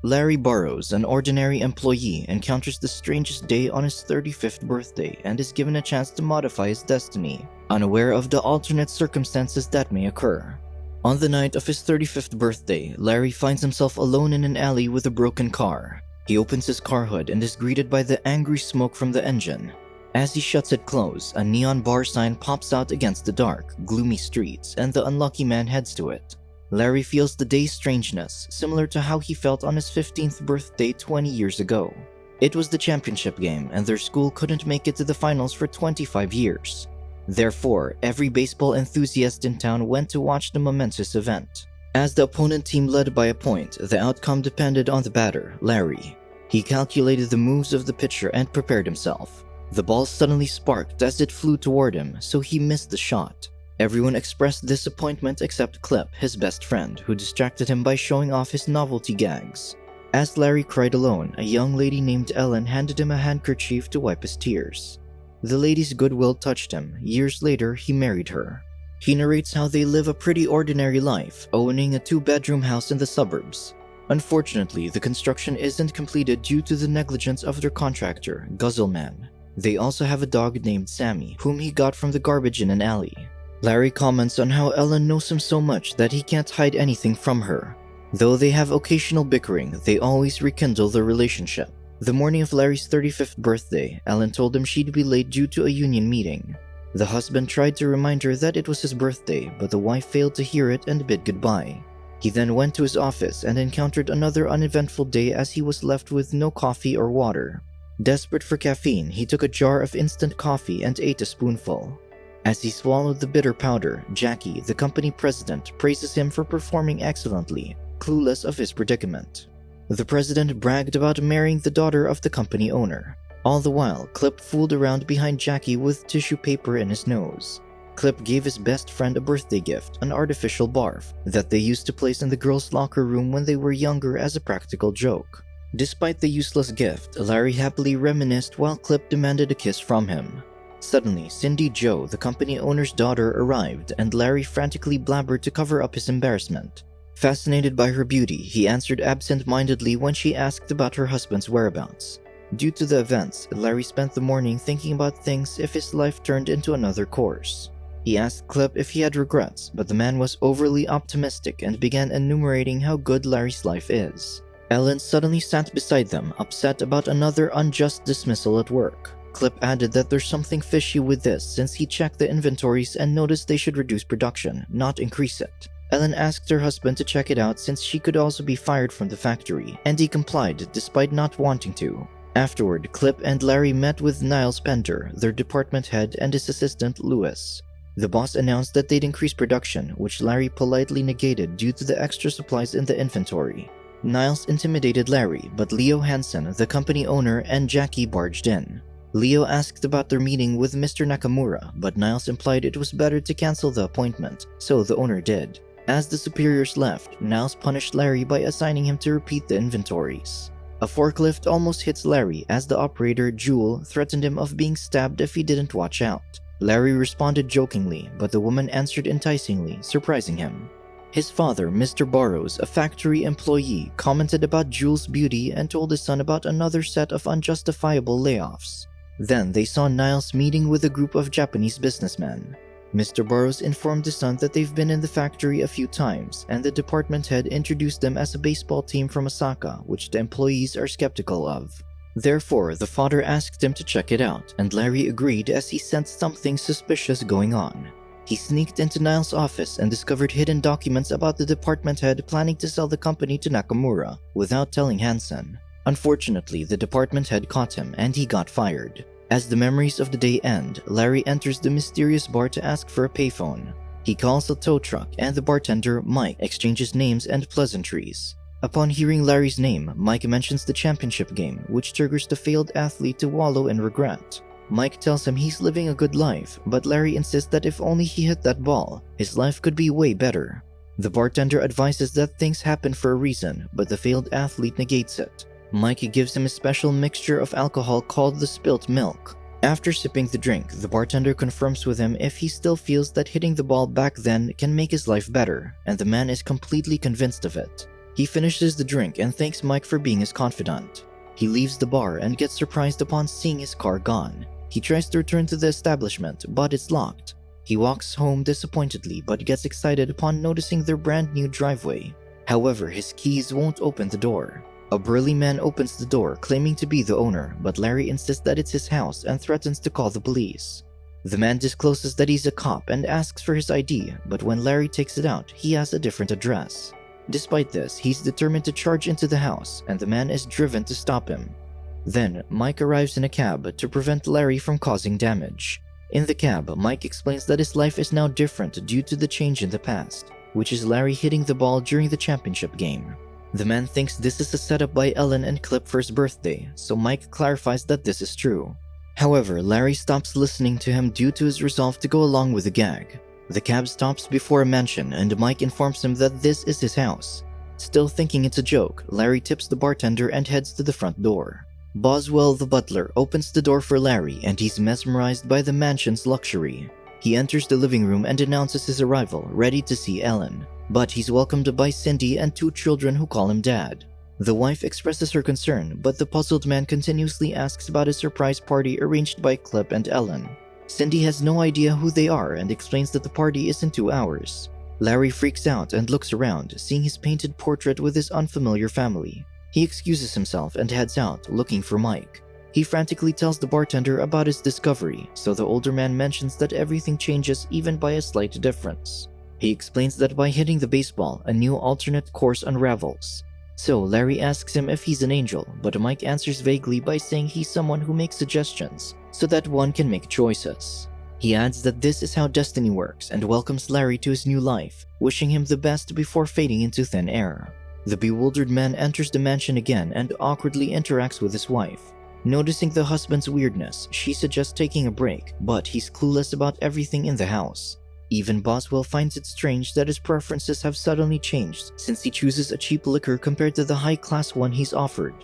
Larry Burrows, an ordinary employee, encounters the strangest day on his 35th birthday and is given a chance to modify his destiny, unaware of the alternate circumstances that may occur. On the night of his 35th birthday, Larry finds himself alone in an alley with a broken car. He opens his car hood and is greeted by the angry smoke from the engine. As he shuts it closed, a neon bar sign pops out against the dark, gloomy streets, and the unlucky man heads to it. Larry feels the day's strangeness, similar to how he felt on his 15th birthday 20 years ago. It was the championship game, and their school couldn't make it to the finals for 25 years. Therefore, every baseball enthusiast in town went to watch the momentous event. As the opponent team led by a point, the outcome depended on the batter, Larry. He calculated the moves of the pitcher and prepared himself. The ball suddenly sparked as it flew toward him, so he missed the shot. Everyone expressed disappointment except Clip, his best friend, who distracted him by showing off his novelty gags. As Larry cried alone, a young lady named Ellen handed him a handkerchief to wipe his tears. The lady's goodwill touched him. Years later, he married her. He narrates how they live a pretty ordinary life, owning a 2-bedroom house in the suburbs. Unfortunately, the construction isn't completed due to the negligence of their contractor, Guzzleman. They also have a dog named Sammy, whom he got from the garbage in an alley. Larry comments on how Ellen knows him so much that he can't hide anything from her. Though they have occasional bickering, they always rekindle their relationship. The morning of Larry's 35th birthday, Ellen told him she'd be late due to a union meeting. The husband tried to remind her that it was his birthday, but the wife failed to hear it and bid goodbye. He then went to his office and encountered another uneventful day as he was left with no coffee or water. Desperate for caffeine, he took a jar of instant coffee and ate a spoonful. As he swallowed the bitter powder, Jackie, the company president, praises him for performing excellently, clueless of his predicament. The president bragged about marrying the daughter of the company owner. All the while, Clip fooled around behind Jackie with tissue paper in his nose. Clip gave his best friend a birthday gift, an artificial barf, that they used to place in the girls' locker room when they were younger as a practical joke. Despite the useless gift, Larry happily reminisced while Clip demanded a kiss from him. Suddenly, Cindy Jo, the company owner's daughter, arrived, and Larry frantically blabbered to cover up his embarrassment. Fascinated by her beauty, he answered absent-mindedly when she asked about her husband's whereabouts. Due to the events, Larry spent the morning thinking about things if his life turned into another course. He asked Clip if he had regrets, but the man was overly optimistic and began enumerating how good Larry's life is. Ellen suddenly sat beside them, upset about another unjust dismissal at work. Clip added that there's something fishy with this since he checked the inventories and noticed they should reduce production, not increase it. Ellen asked her husband to check it out since she could also be fired from the factory, and he complied despite not wanting to. Afterward, Clip and Larry met with Niles Pender, their department head, and his assistant, Lewis. The boss announced that they'd increase production, which Larry politely negated due to the extra supplies in the inventory. Niles intimidated Larry, but Leo Hansen, the company owner, and Jackie barged in. Leo asked about their meeting with Mr. Nakamura, but Niles implied it was better to cancel the appointment, so the owner did. As the superiors left, Niles punished Larry by assigning him to repeat the inventories. A forklift almost hits Larry as the operator, Jewel, threatened him of being stabbed if he didn't watch out. Larry responded jokingly, but the woman answered enticingly, surprising him. His father, Mr. Burrows, a factory employee, commented about Jewel's beauty and told his son about another set of unjustifiable layoffs. Then they saw Niles meeting with a group of Japanese businessmen. Mr. Burrows informed his son that they've been in the factory a few times, and the department head introduced them as a baseball team from Osaka, which the employees are skeptical of. Therefore, the father asked him to check it out, and Larry agreed as he sensed something suspicious going on. He sneaked into Niles' office and discovered hidden documents about the department head planning to sell the company to Nakamura without telling Hansen. Unfortunately, the department head caught him and he got fired. As the memories of the day end, Larry enters the mysterious bar to ask for a payphone. He calls a tow truck and the bartender, Mike, exchanges names and pleasantries. Upon hearing Larry's name, Mike mentions the championship game, which triggers the failed athlete to wallow in regret. Mike tells him he's living a good life, but Larry insists that if only he hit that ball, his life could be way better. The bartender advises that things happen for a reason, but the failed athlete negates it. Mike gives him a special mixture of alcohol called the spilt milk. After sipping the drink, the bartender confirms with him if he still feels that hitting the ball back then can make his life better, and the man is completely convinced of it. He finishes the drink and thanks Mike for being his confidant. He leaves the bar and gets surprised upon seeing his car gone. He tries to return to the establishment, but it's locked. He walks home disappointedly but gets excited upon noticing their brand new driveway. However, his keys won't open the door. A burly man opens the door claiming to be the owner, but Larry insists that it's his house and threatens to call the police. The man discloses that he's a cop and asks for his ID, but when Larry takes it out, he has a different address. Despite this, he's determined to charge into the house, and the man is driven to stop him. Then, Mike arrives in a cab to prevent Larry from causing damage. In the cab, Mike explains that his life is now different due to the change in the past, which is Larry hitting the ball during the championship game. The man thinks this is a setup by Ellen and Clip for his birthday, so Mike clarifies that this is true. However, Larry stops listening to him due to his resolve to go along with the gag. The cab stops before a mansion and Mike informs him that this is his house. Still thinking it's a joke, Larry tips the bartender and heads to the front door. Boswell the butler opens the door for Larry and he's mesmerized by the mansion's luxury. He enters the living room and announces his arrival, ready to see Ellen. But he's welcomed by Cindy and 2 children who call him Dad. The wife expresses her concern, but the puzzled man continuously asks about a surprise party arranged by Clip and Ellen. Cindy has no idea who they are and explains that the party is in 2 hours. Larry freaks out and looks around, seeing his painted portrait with his unfamiliar family. He excuses himself and heads out, looking for Mike. He frantically tells the bartender about his discovery, so the older man mentions that everything changes even by a slight difference. He explains that by hitting the baseball, a new alternate course unravels. So Larry asks him if he's an angel, but Mike answers vaguely by saying he's someone who makes suggestions, so that one can make choices. He adds that this is how destiny works and welcomes Larry to his new life, wishing him the best before fading into thin air. The bewildered man enters the mansion again and awkwardly interacts with his wife. Noticing the husband's weirdness, she suggests taking a break, but he's clueless about everything in the house. Even Boswell finds it strange that his preferences have suddenly changed since he chooses a cheap liquor compared to the high-class one he's offered.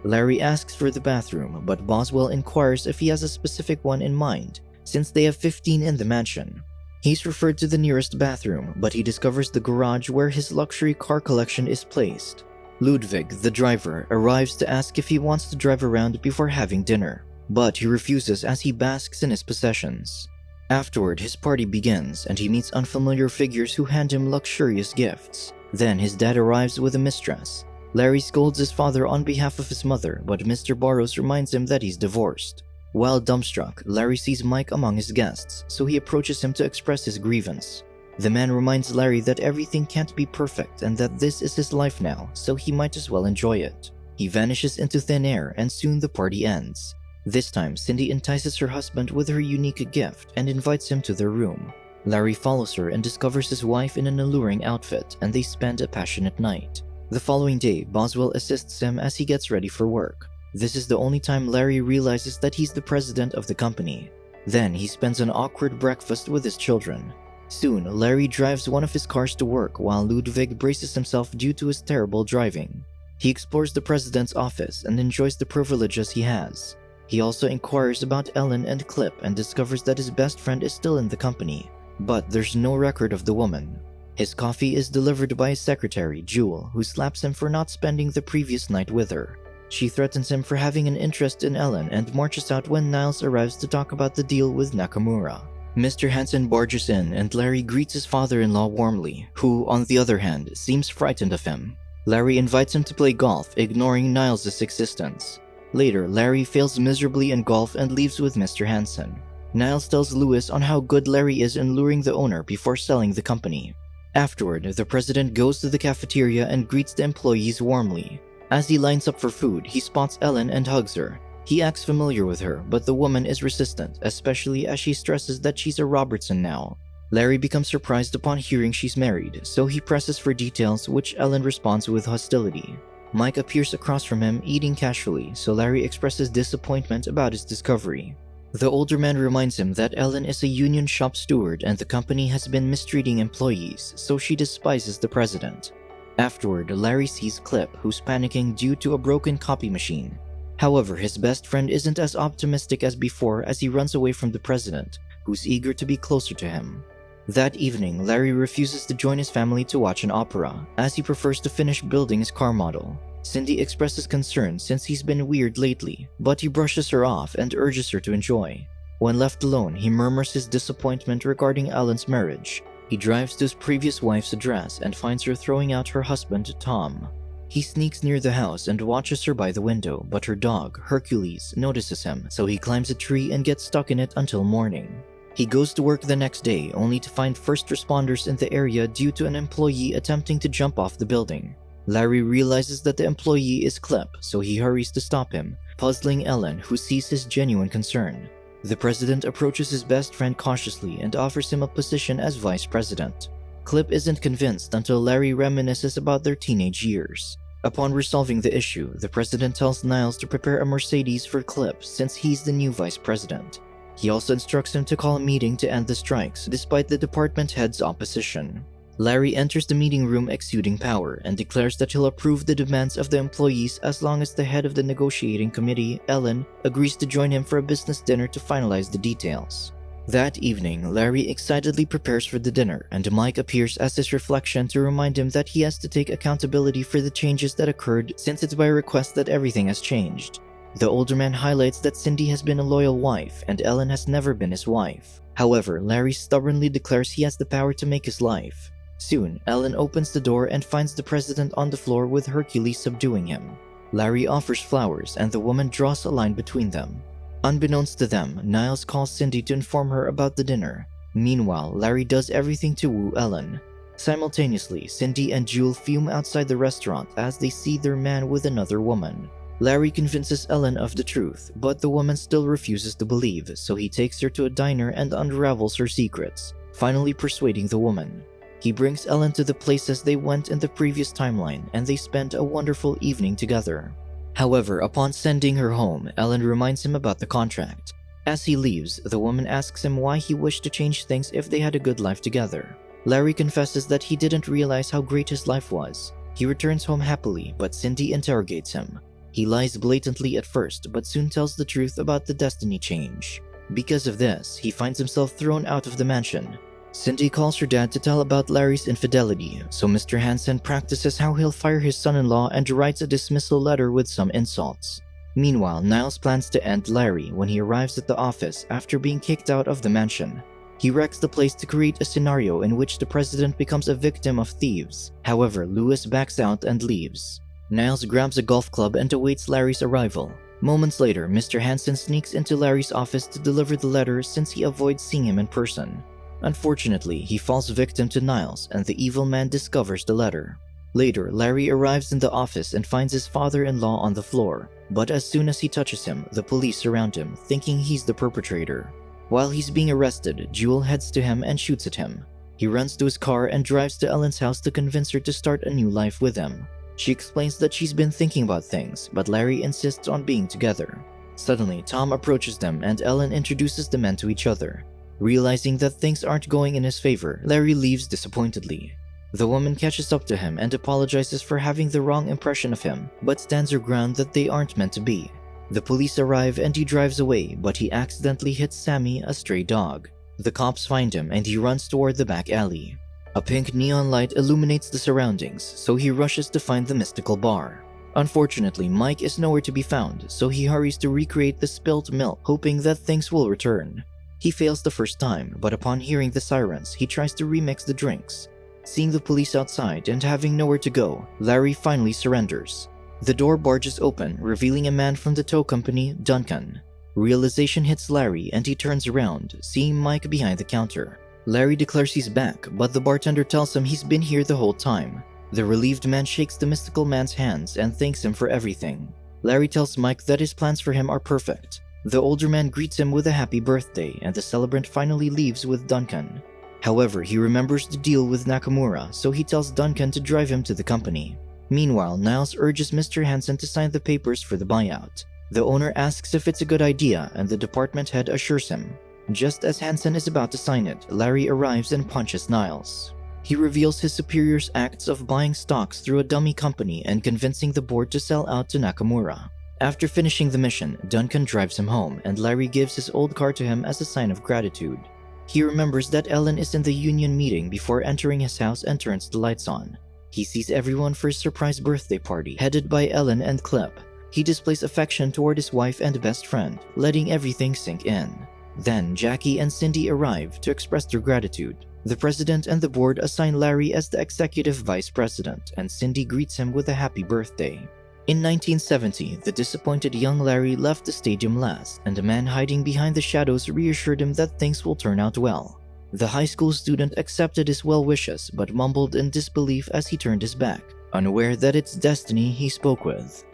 Larry asks for the bathroom, but Boswell inquires if he has a specific one in mind, since they have 15 in the mansion. He's referred to the nearest bathroom, but he discovers the garage where his luxury car collection is placed. Ludwig, the driver, arrives to ask if he wants to drive around before having dinner, but he refuses as he basks in his possessions. Afterward, his party begins and he meets unfamiliar figures who hand him luxurious gifts. Then his dad arrives with a mistress. Larry scolds his father on behalf of his mother, but Mr. Burrows reminds him that he's divorced. While dumbstruck, Larry sees Mike among his guests, so he approaches him to express his grievance. The man reminds Larry that everything can't be perfect and that this is his life now, so he might as well enjoy it. He vanishes into thin air and soon the party ends. This time, Cindy entices her husband with her unique gift and invites him to their room. Larry follows her and discovers his wife in an alluring outfit, and they spend a passionate night. The following day, Boswell assists him as he gets ready for work. This is the only time Larry realizes that he's the president of the company. Then he spends an awkward breakfast with his children. Soon, Larry drives one of his cars to work while Ludwig braces himself due to his terrible driving. He explores the president's office and enjoys the privileges he has. He also inquires about Ellen and Clip and discovers that his best friend is still in the company, but there's no record of the woman. His coffee is delivered by his secretary, Jewel, who slaps him for not spending the previous night with her. She threatens him for having an interest in Ellen and marches out when Niles arrives to talk about the deal with Nakamura. Mr. Hansen barges in and Larry greets his father-in-law warmly, who, on the other hand, seems frightened of him. Larry invites him to play golf, ignoring Niles' existence. Later, Larry fails miserably in golf and leaves with Mr. Hansen. Niles tells Lewis on how good Larry is in luring the owner before selling the company. Afterward, the president goes to the cafeteria and greets the employees warmly. As he lines up for food, he spots Ellen and hugs her. He acts familiar with her, but the woman is resistant, especially as she stresses that she's a Robertson now. Larry becomes surprised upon hearing she's married, so he presses for details, which Ellen responds with hostility. Mike appears across from him, eating casually, so Larry expresses disappointment about his discovery. The older man reminds him that Ellen is a union shop steward and the company has been mistreating employees, so she despises the president. Afterward, Larry sees Clip, who's panicking due to a broken copy machine. However, his best friend isn't as optimistic as before as he runs away from the president, who's eager to be closer to him. That evening, Larry refuses to join his family to watch an opera, as he prefers to finish building his car model. Cindy expresses concern since he's been weird lately, but he brushes her off and urges her to enjoy. When left alone, he murmurs his disappointment regarding Ellen's marriage. He drives to his previous wife's address and finds her throwing out her husband, Tom. He sneaks near the house and watches her by the window, but her dog, Hercules, notices him, so he climbs a tree and gets stuck in it until morning. He goes to work the next day only to find first responders in the area due to an employee attempting to jump off the building. Larry realizes that the employee is Clip, so he hurries to stop him, puzzling Ellen, who sees his genuine concern. The president approaches his best friend cautiously and offers him a position as vice president. Clip isn't convinced until Larry reminisces about their teenage years. Upon resolving the issue, the president tells Niles to prepare a Mercedes for Clip since he's the new vice president. He also instructs him to call a meeting to end the strikes, despite the department head's opposition. Larry enters the meeting room exuding power and declares that he'll approve the demands of the employees as long as the head of the negotiating committee, Ellen, agrees to join him for a business dinner to finalize the details. That evening, Larry excitedly prepares for the dinner, and Mike appears as his reflection to remind him that he has to take accountability for the changes that occurred since it's by request that everything has changed. The older man highlights that Cindy has been a loyal wife and Ellen has never been his wife. However, Larry stubbornly declares he has the power to make his life. Soon, Ellen opens the door and finds the president on the floor with Hercules subduing him. Larry offers flowers and the woman draws a line between them. Unbeknownst to them, Niles calls Cindy to inform her about the dinner. Meanwhile, Larry does everything to woo Ellen. Simultaneously, Cindy and Jewel fume outside the restaurant as they see their man with another woman. Larry convinces Ellen of the truth, but the woman still refuses to believe, so he takes her to a diner and unravels her secrets, finally persuading the woman. He brings Ellen to the places they went in the previous timeline, and they spend a wonderful evening together. However, upon sending her home, Ellen reminds him about the contract. As he leaves, the woman asks him why he wished to change things if they had a good life together. Larry confesses that he didn't realize how great his life was. He returns home happily, but Cindy interrogates him. He lies blatantly at first, but soon tells the truth about the Destiny change. Because of this, he finds himself thrown out of the mansion. Cindy calls her dad to tell about Larry's infidelity, so Mr. Hansen practices how he'll fire his son-in-law and writes a dismissal letter with some insults. Meanwhile, Niles plans to end Larry when he arrives at the office after being kicked out of the mansion. He wrecks the place to create a scenario in which the president becomes a victim of thieves. However, Lewis backs out and leaves. Niles grabs a golf club and awaits Larry's arrival. Moments later, Mr. Hansen sneaks into Larry's office to deliver the letter since he avoids seeing him in person. Unfortunately, he falls victim to Niles and the evil man discovers the letter. Later, Larry arrives in the office and finds his father-in-law on the floor, but as soon as he touches him, the police surround him, thinking he's the perpetrator. While he's being arrested, Jewel heads to him and shoots at him. He runs to his car and drives to Ellen's house to convince her to start a new life with him. She explains that she's been thinking about things, but Larry insists on being together. Suddenly, Tom approaches them and Ellen introduces the men to each other. Realizing that things aren't going in his favor, Larry leaves disappointedly. The woman catches up to him and apologizes for having the wrong impression of him, but stands her ground that they aren't meant to be. The police arrive and he drives away, but he accidentally hits Sammy, a stray dog. The cops find him and he runs toward the back alley. A pink neon light illuminates the surroundings, so he rushes to find the mystical bar. Unfortunately, Mike is nowhere to be found, so he hurries to recreate the spilt milk, hoping that things will return. He fails the first time, but upon hearing the sirens, he tries to remix the drinks. Seeing the police outside and having nowhere to go, Larry finally surrenders. The door barges open, revealing a man from the tow company, Duncan. Realization hits Larry and he turns around, seeing Mike behind the counter. Larry declares he's back, but the bartender tells him he's been here the whole time. The relieved man shakes the mystical man's hands and thanks him for everything. Larry tells Mike that his plans for him are perfect. The older man greets him with a happy birthday, and the celebrant finally leaves with Duncan. However, he remembers the deal with Nakamura, so he tells Duncan to drive him to the company. Meanwhile, Niles urges Mr. Hansen to sign the papers for the buyout. The owner asks if it's a good idea, and the department head assures him. Just as Hansen is about to sign it, Larry arrives and punches Niles. He reveals his superior's acts of buying stocks through a dummy company and convincing the board to sell out to Nakamura. After finishing the mission, Duncan drives him home, and Larry gives his old car to him as a sign of gratitude. He remembers that Ellen is in the union meeting before entering his house and turns the lights on. He sees everyone for his surprise birthday party, headed by Ellen and Clip. He displays affection toward his wife and best friend, letting everything sink in. Then Jackie and Cindy arrive to express their gratitude. The president and the board assign Larry as the executive vice president, and Cindy greets him with a happy birthday. In 1970, the disappointed young Larry left the stadium last, and a man hiding behind the shadows reassured him that things will turn out well. The high school student accepted his well wishes but mumbled in disbelief as he turned his back, unaware that it's Destiny he spoke with.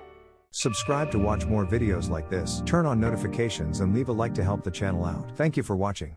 Subscribe to watch more videos like this, turn on notifications and leave a like to help the channel out. Thank you for watching.